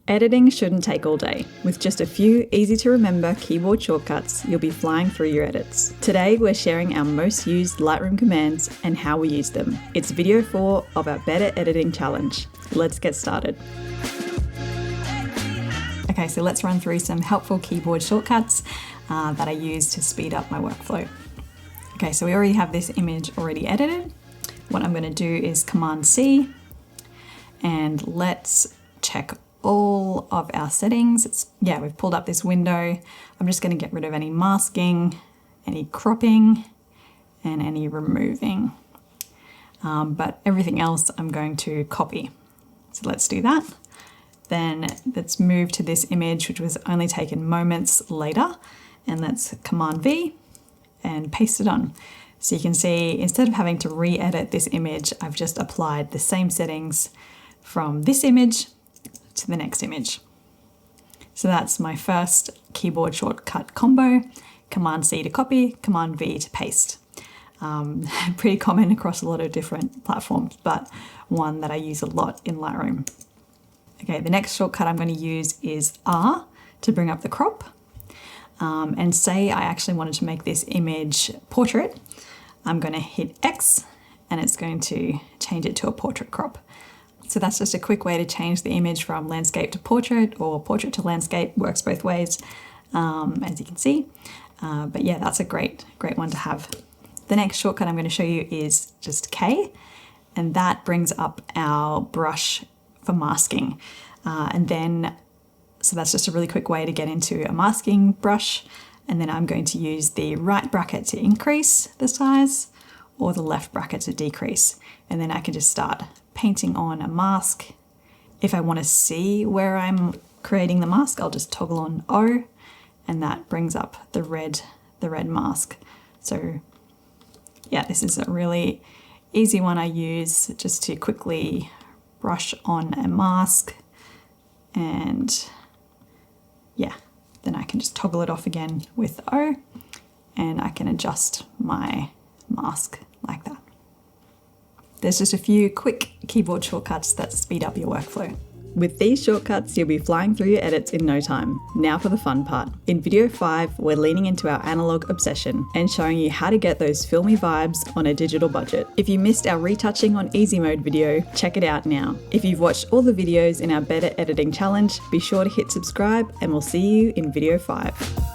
Editing shouldn't take all day. With just a few easy to remember keyboard shortcuts, you'll be flying through your edits. Today, we're sharing our most used Lightroom commands and how we use them. It's video 4 of our Better Editing Challenge. Let's get started. Okay, so let's run through some helpful keyboard shortcuts that I use to speed up my workflow. Okay, so we already have this image already edited. What I'm going to do is Command C, and let's check all of our settings. We've pulled up this window. I'm just going to get rid of any masking, any cropping, and any removing. But everything else I'm going to copy. So let's do that. Then let's move to this image, which was only taken moments later, and let's Command V and paste it on. So you can see, instead of having to re-edit this image, I've just applied the same settings from this image to the next image. So that's my first keyboard shortcut combo: Command C to copy, Command V to paste. Pretty common across a lot of different platforms, but one that I use a lot in Lightroom. Okay, the next shortcut I'm going to use is R to bring up the crop. And say I actually wanted to make this image portrait, I'm going to hit X and it's going to change it to a portrait crop. So that's just a quick way to change the image from landscape to portrait, or portrait to landscape. Works both ways, as you can see. But yeah, that's a great one to have. The next shortcut I'm going to show you is just K, and that brings up our brush for masking. So that's just a really quick way to get into a masking brush. And then I'm going to use the right bracket to increase the size, or the left bracket to decrease. And then I can just start painting on a mask. If I want to see where I'm creating the mask, I'll just toggle on O, and that brings up the red mask. So yeah, this is a really easy one I use just to quickly brush on a mask. And yeah, then I can just toggle it off again with O, and I can adjust my mask like that. There's just a few quick keyboard shortcuts that speed up your workflow. With these shortcuts, you'll be flying through your edits in no time. Now for the fun part. In video 5, we're leaning into our analog obsession and showing you how to get those filmy vibes on a digital budget. If you missed our retouching on easy mode video, check it out now. If you've watched all the videos in our Better Editing Challenge, be sure to hit subscribe, and we'll see you in video 5.